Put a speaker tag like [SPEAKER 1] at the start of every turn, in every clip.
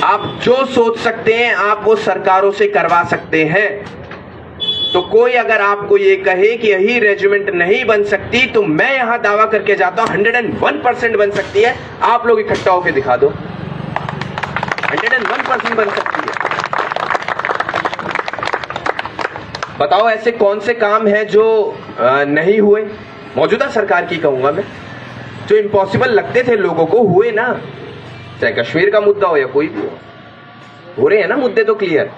[SPEAKER 1] आप जो सोच सकते हैं आप वो सरकारों से करवा सकते हैं। तो कोई अगर आपको ये कहे कि यही रेजिमेंट नहीं बन सकती, तो मैं यहां दावा करके जाता हूं 101% बन सकती है। आप लोग इकट्ठा होकर दिखा दो, 101% बन सकती है। बताओ ऐसे कौन से काम हैं जो नहीं हुए, मौजूदा सरकार की कहूंगा मैं, जो इम्पॉसिबल लगते थे लोगों को, हुए ना। चाहे कश्मीर का मुद्दा हो या कोई भी हो रहे हैं ना मुद्दे तो क्लियर।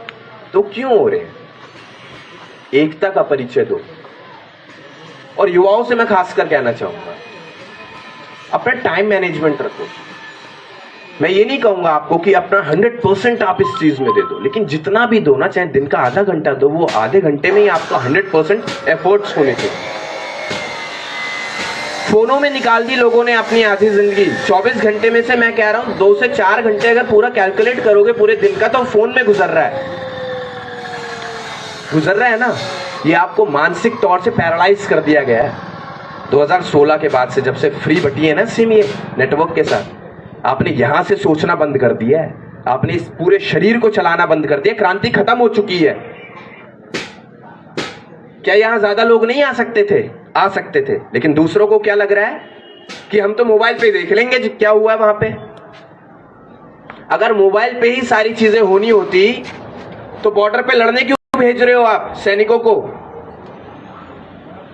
[SPEAKER 1] तो क्यों हो रहे हैं? एकता का परिचय दो। और युवाओं से मैं खासकर कहना चाहूंगा, अपना टाइम मैनेजमेंट रखो। मैं ये नहीं कहूंगा आपको कि अपना 100% आप इस चीज में दे दो, लेकिन जितना भी दो ना, चाहे दिन का आधा घंटा दो, वो आधे घंटे में ही आपका 100% एफर्ट्स होने चाहिए। फोनों में निकाल दी लोगों ने अपनी आधी जिंदगी। 24 घंटे में से मैं कह रहा हूं 2 से 4 घंटे अगर पूरा कैलकुलेट करोगे पूरे दिन का, तो फोन में गुजर रहा है ना। ये आपको मानसिक तौर से पैरालाइज कर दिया गया है। 2016 के बाद से, जब से फ्री बटी है ना सिम ये नेटवर्क के साथ, आपने यहां से सोचना बंद कर दिया है। आपने इस पूरे शरीर को चलाना बंद कर दिया। क्रांति खत्म हो चुकी है। क्या यहां ज्यादा लोग नहीं आ सकते थे? आ सकते थे, लेकिन दूसरों को क्या लग रहा है कि हम तो मोबाइल पे देख लेंगे क्या हुआ है वहां पे। अगर मोबाइल पे ही सारी चीजें होनी होती तो बॉर्डर पे लड़ने क्यों भेज रहे हो आप सैनिकों को?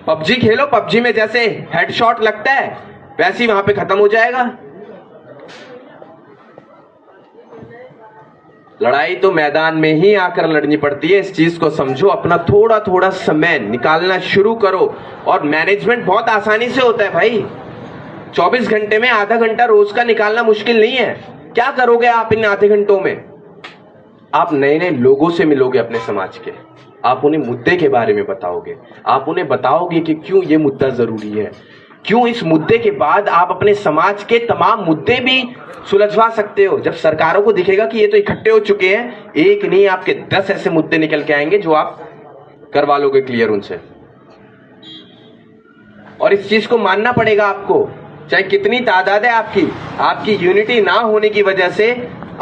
[SPEAKER 1] पबजी खेलो, पबजी में जैसे हेडशॉट लगता है वैसे ही वहां पे खत्म हो जाएगा। लड़ाई तो मैदान में ही आकर लड़नी पड़ती है। इस चीज को समझो। अपना थोड़ा थोड़ा समय निकालना शुरू करो। और मैनेजमेंट बहुत आसानी से होता है भाई। 24 घंटे में आधा घंटा रोज का निकालना मुश्किल नहीं है। क्या करोगे आप इन आधे घंटों में? आप नए नए लोगों से मिलोगे अपने समाज के। आप उन्हें मुद्दे के बारे में बताओगे। आप उन्हें बताओगे कि क्यों ये मुद्दा जरूरी है, क्यों इस मुद्दे के बाद आप अपने समाज के तमाम मुद्दे भी सुलझवा सकते हो। जब सरकारों को दिखेगा कि ये तो इकट्ठे हो चुके हैं, एक नहीं आपके 10 ऐसे मुद्दे निकल के आएंगे जो आप करवा लोगे क्लियर उनसे। और इस चीज को मानना पड़ेगा आपको, चाहे कितनी तादाद है आपकी यूनिटी ना होने की वजह से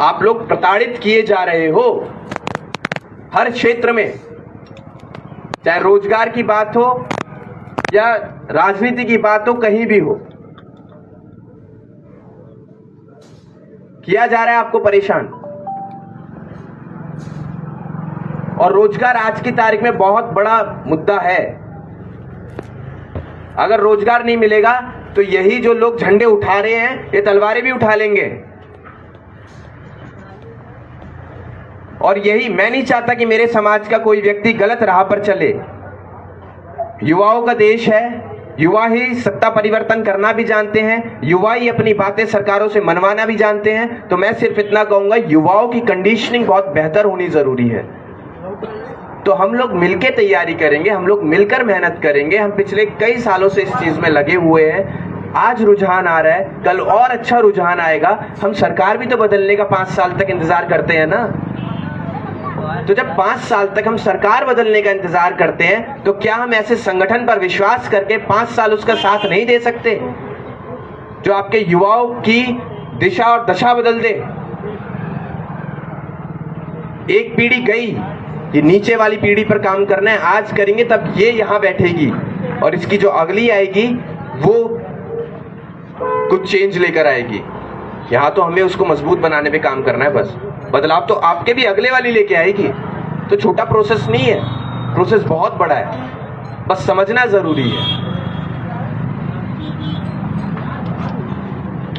[SPEAKER 1] आप लोग प्रताड़ित किए जा रहे हो हर क्षेत्र में। चाहे रोजगार की बात हो या राजनीति की बात हो, कहीं भी हो, किया जा रहा है आपको परेशान। और रोजगार आज की तारीख में बहुत बड़ा मुद्दा है। अगर रोजगार नहीं मिलेगा तो यही जो लोग झंडे उठा रहे हैं ये तलवारें भी उठा लेंगे। और यही मैं नहीं चाहता कि मेरे समाज का कोई व्यक्ति गलत राह पर चले। युवाओं का देश है, युवा ही सत्ता परिवर्तन करना भी जानते हैं, युवा ही अपनी बातें सरकारों से मनवाना भी जानते हैं। तो मैं सिर्फ इतना कहूंगा, युवाओं की कंडीशनिंग बहुत बेहतर होनी जरूरी है। तो हम लोग मिलकर तैयारी करेंगे, हम लोग मिलकर मेहनत करेंगे। हम पिछले कई सालों से इस चीज में लगे हुए हैं। आज रुझान आ रहा है, कल और अच्छा रुझान आएगा। हम सरकार भी तो बदलने का 5 साल तक इंतजार करते हैं ना। तो जब 5 साल तक हम सरकार बदलने का इंतजार करते हैं, तो क्या हम ऐसे संगठन पर विश्वास करके 5 साल उसका साथ नहीं दे सकते जो आपके युवाओं की दिशा और दशा बदल दे? एक पीढ़ी गई, ये नीचे वाली पीढ़ी पर काम करना है। आज करेंगे तब ये यहां बैठेगी और इसकी जो अगली आएगी वो कुछ चेंज लेकर आएगी। यहां तो हमें उसको मजबूत बनाने पे काम करना है बस। बदलाव तो आपके भी अगले वाली लेके आएगी। तो छोटा प्रोसेस नहीं है, प्रोसेस बहुत बड़ा है, बस समझना जरूरी है।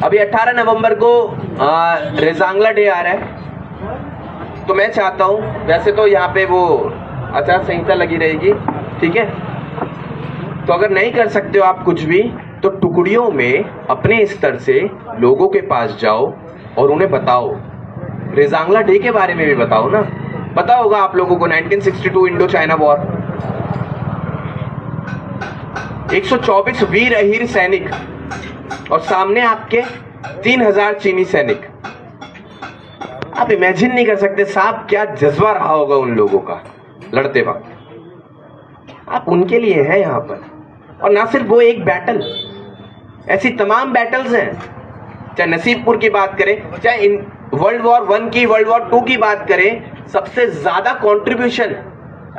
[SPEAKER 1] अभी 18 नवंबर को रेजांगला डे आ रहा है। तो मैं चाहता हूं, वैसे तो यहाँ पे वो आचार संहिता लगी रहेगी, ठीक है। तो अगर नहीं कर सकते हो आप कुछ भी, तो टुकड़ियों में अपने स्तर से लोगों के पास जाओ और उन्हें बताओ। रेजांगला डे के बारे में भी बताओ ना। पता होगा आप लोगों को 1962 इंडो चाइना वॉर, 124 वीर अहीर सैनिक और सामने आपके 3000 चीनी सैनिक। आप इमेजिन नहीं कर सकते साहब क्या जज्बा रहा होगा उन लोगों का लड़ते वक्त। आप उनके लिए हैं यहां पर। और ना सिर्फ वो एक बैटल, ऐसी तमाम बैटल्स हैं। चाहे नसीबपुर की बात करें, चाहे वर्ल्ड वॉर 1 की, वर्ल्ड वॉर 2 की बात करें, सबसे ज्यादा कंट्रीब्यूशन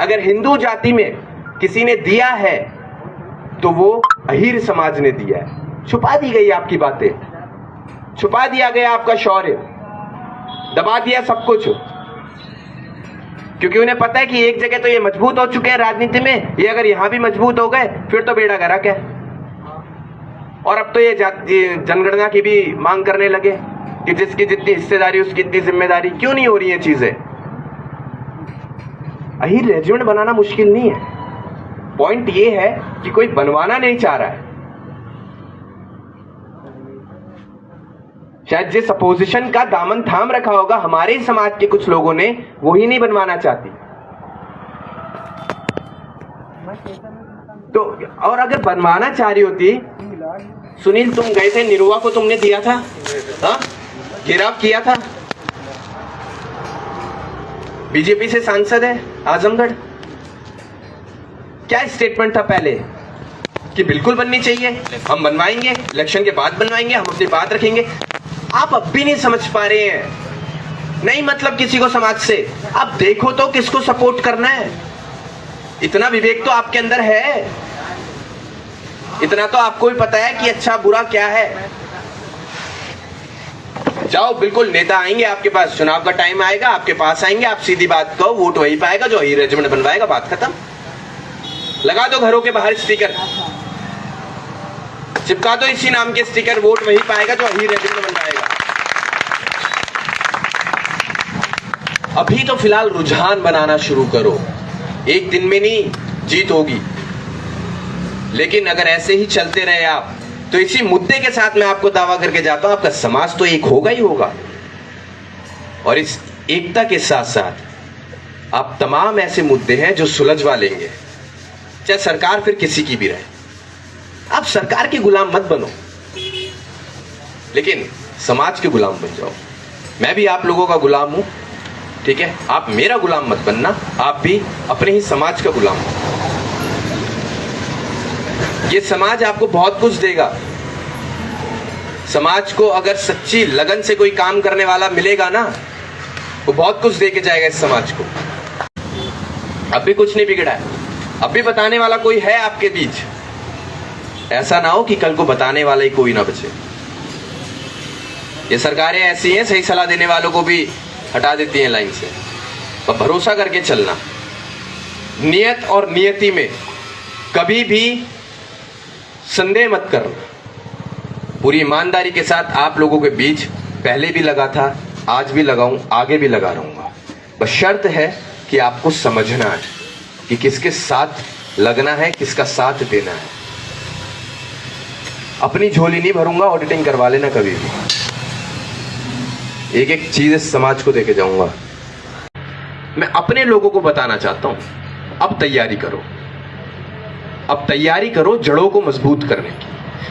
[SPEAKER 1] अगर हिंदू जाति में किसी ने दिया है तो वो अहीर समाज ने दिया है। छुपा दी गई आपकी बातें, छुपा दिया गया आपका शौर्य, दबा दिया सब कुछ, क्योंकि उन्हें पता है कि एक जगह तो ये मजबूत हो चुके हैं राजनीति में, ये अगर यहां भी मजबूत हो गए फिर तो बेड़ा गर्क है। और अब तो ये जनगणना की भी मांग करने लगे कि जिसकी जितनी हिस्सेदारी उसकी इतनी जिम्मेदारी। क्यों नहीं हो रही है चीजें? अहीर रेजिमेंट बनाना मुश्किल नहीं है, पॉइंट ये है कि कोई बनवाना नहीं चाह रहा है। शायद जिस अपोजिशन का दामन थाम रखा होगा हमारे ही समाज के कुछ लोगों ने, वो ही नहीं बनवाना चाहती। तो और अगर बनवाना चाह रही होती, सुनील तुम गए थे निरुआ को, तुमने दिया था, हाँ घेराव किया था, बीजेपी से सांसद है आजमगढ़, क्या स्टेटमेंट था पहले कि बिल्कुल बननी चाहिए, हम बनवाएंगे, इलेक्शन के बाद बनवाएंगे, हम अपनी बात रखेंगे। आप अब भी नहीं समझ पा रहे हैं, नहीं मतलब किसी को समाज से। आप देखो तो किसको सपोर्ट करना है, इतना विवेक तो आपके अंदर है, इतना तो आपको भी पता है कि अच्छा बुरा क्या है। जाओ, बिल्कुल नेता आएंगे आपके पास, चुनाव का टाइम आएगा, आपके पास आएंगे, आप सीधी बात कहो, वोट वही पाएगा जो अहीर रेजिमेंट बनवाएगा, बात खत्म। लगा दो घरों के बाहर स्टिकर, चिपका दो इसी नाम के स्टिकर, वोट वही पाएगा जो अहीर रेजिमेंट बनवाएगा। अभी तो फिलहाल रुझान बनाना शुरू करो, एक दिन में नहीं जीत होगी, लेकिन अगर ऐसे ही चलते रहे आप तो इसी मुद्दे के साथ मैं आपको दावा करके जाता हूं आपका समाज तो एक होगा ही होगा। और इस एकता के साथ साथ आप तमाम ऐसे मुद्दे हैं जो सुलझवा लेंगे, चाहे सरकार फिर किसी की भी रहे। आप सरकार के गुलाम मत बनो, लेकिन समाज के गुलाम बन जाओ। मैं भी आप लोगों का गुलाम हूं, ठीक है? आप मेरा गुलाम मत बनना, आप भी अपने ही समाज का गुलाम हो। ये समाज आपको बहुत कुछ देगा। समाज को अगर सच्ची लगन से कोई काम करने वाला मिलेगा ना, वो बहुत कुछ दे के जाएगा इस समाज को। अब भी कुछ नहीं बिगड़ा है, अब भी बताने वाला कोई है आपके बीच। ऐसा ना हो कि कल को बताने वाला ही कोई ना बचे। ये सरकारें ऐसी हैं, सही सलाह देने वालों को भी हटा देती हैं लाइन से। पर भरोसा करके चलना, नियत और नियति में कभी भी संदेह मत करना। पूरी ईमानदारी के साथ आप लोगों के बीच पहले भी लगा था, आज भी लगाऊं, आगे भी लगा रहूंगा। बस शर्त है कि आपको समझना है कि किसके साथ लगना है, किसका साथ देना है। अपनी झोली नहीं भरूंगा, ऑडिटिंग करवा लेना कभी भी। एक एक चीज इस समाज को देके जाऊंगा। मैं अपने लोगों को बताना चाहता हूं, अब तैयारी करो, अब तैयारी करो जड़ों को मजबूत करने की।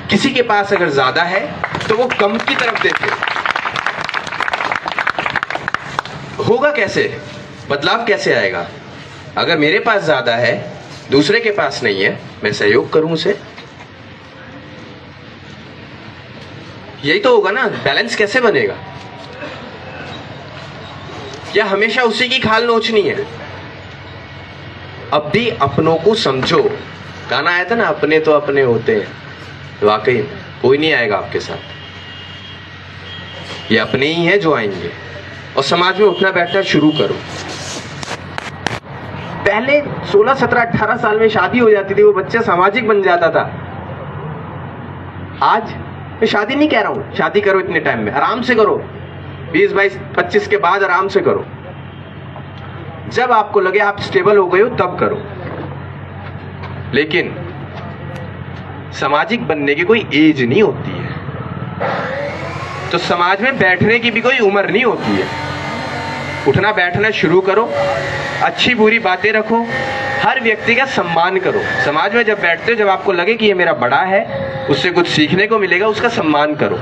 [SPEAKER 1] किसी के पास अगर ज्यादा है तो वो कम की तरफ देखे। होगा कैसे, बदलाव कैसे आएगा? अगर मेरे पास ज्यादा है, दूसरे के पास नहीं है, मैं सहयोग करूं उसे। यही तो होगा ना, बैलेंस कैसे बनेगा? या हमेशा उसी की खाल नोचनी है? अब भी अपनों को समझो। गाना आया था ना, अपने तो अपने होते हैं। वाकई कोई नहीं आएगा आपके साथ, ये अपने ही हैं जो आएंगे। और समाज में उठना बैठना शुरू करो। पहले 16, 17, 18 साल में शादी हो जाती थी, वो बच्चा सामाजिक बन जाता था। आज मैं शादी नहीं कह रहा हूं, शादी करो इतने टाइम में, आराम से करो, 20, 22, 25 के बाद आराम से करो। जब आपको लगे आप स्टेबल हो गए हो तब करो। लेकिन सामाजिक बनने की कोई एज नहीं होती है, तो समाज में बैठने की भी कोई उम्र नहीं होती है। उठना बैठना शुरू करो, अच्छी बुरी बातें रखो, हर व्यक्ति का सम्मान करो। समाज में जब बैठते हो, जब आपको लगे कि ये मेरा बड़ा है, उससे कुछ सीखने को मिलेगा, उसका सम्मान करो,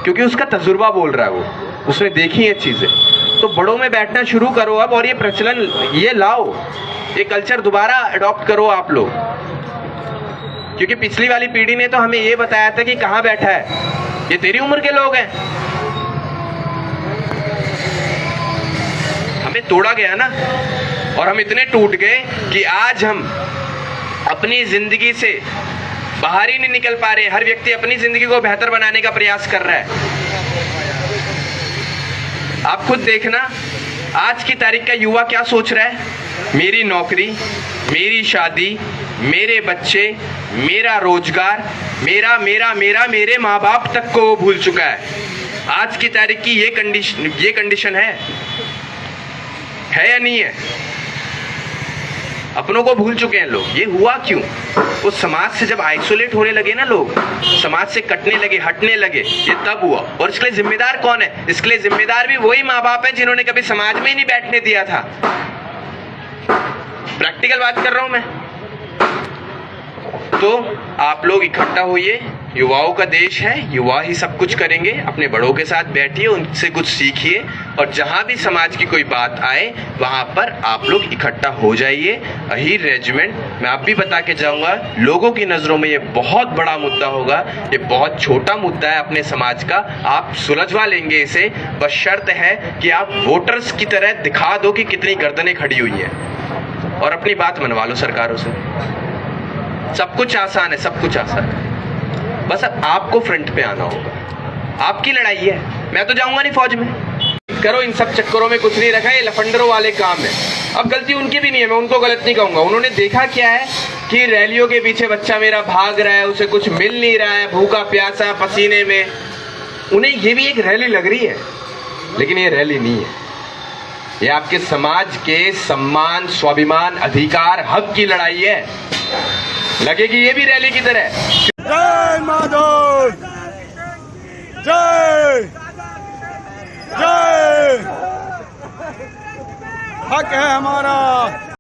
[SPEAKER 1] क्योंकि उसका तजुर्बा बोल रहा है, वो उसने देखी है चीजें। तो बड़ों में बैठना शुरू करो अब, और ये प्रचलन ये लाओ, ये कल्चर दोबारा अडॉप्ट करो आप लोग। क्योंकि पिछली वाली पीढ़ी ने तो हमें ये बताया था कि कहाँ बैठा है, ये तेरी उम्र के लोग हैं, तोड़ा गया ना, और हम इतने टूट गए कि आज हम अपनी जिंदगी से बाहर ही नहीं निकल पा रहे। हर व्यक्ति अपनी जिंदगी को बेहतर बनाने का प्रयास कर रहा है। आप खुद देखना, आज की तारीख का युवा क्या सोच रहा है? मेरी नौकरी, मेरी शादी, मेरे बच्चे, मेरा रोजगार, मेरा मेरा मेरा मेरे माँ बाप तक को वो भूल चुका है। आज की तारीख की ये कंडीशन है या नहीं है? अपनों को भूल चुके हैं लोग। ये हुआ क्यों? उस समाज से जब आइसोलेट होने लगे ना लोग, समाज से कटने लगे, हटने लगे, ये तब हुआ। और इसके लिए जिम्मेदार कौन है? इसके लिए जिम्मेदार भी वही माँ बाप है जिन्होंने कभी समाज में ही नहीं बैठने दिया था। प्रैक्टिकल बात कर रहा हूं मैं। तो आप लोग इकट्ठा होइए, युवाओं का देश है, युवा ही सब कुछ करेंगे। अपने बड़ों के साथ बैठिए, उनसे कुछ सीखिए, और जहां भी समाज की कोई बात आए वहां पर आप लोग इकट्ठा हो जाइए। अहीर रेजिमेंट, मैं आप भी बता के जाऊंगा, लोगों की नजरों में ये बहुत बड़ा मुद्दा होगा। ये बहुत छोटा मुद्दा है अपने समाज का, आप सुलझवा लेंगे इसे। बस शर्त है कि आप वोटर्स की तरह दिखा दो कि कितनी गर्दनें खड़ी हुई हैं, और अपनी बात मनवा लो सरकारों से। सब कुछ आसान है, सब कुछ आसान है। बस अब आपको फ्रंट पे आना होगा। आपकी लड़ाई है। मैं तो जाऊंगा नहीं फौज में। करो, इन सब चक्करों में कुछ नहीं रखा, ये लफंडरों वाले काम है। अब गलती उनकी भी नहीं है, मैं उनको गलत नहीं कहूंगा। उन्होंने देखा क्या है कि रैलियों के पीछे बच्चा मेरा भाग रहा है, उसे कुछ मिल नहीं रहा है, भूखा प्यासा पसीने में, उन्हें ये भी एक रैली लग रही है, लेकिन ये रैली नहीं है। ये आपके समाज के सम्मान, स्वाभिमान, अधिकार, हक की लड़ाई है। लगेगी ये भी रैली की तरह।
[SPEAKER 2] जय माधव, जय जय, हक है हमारा।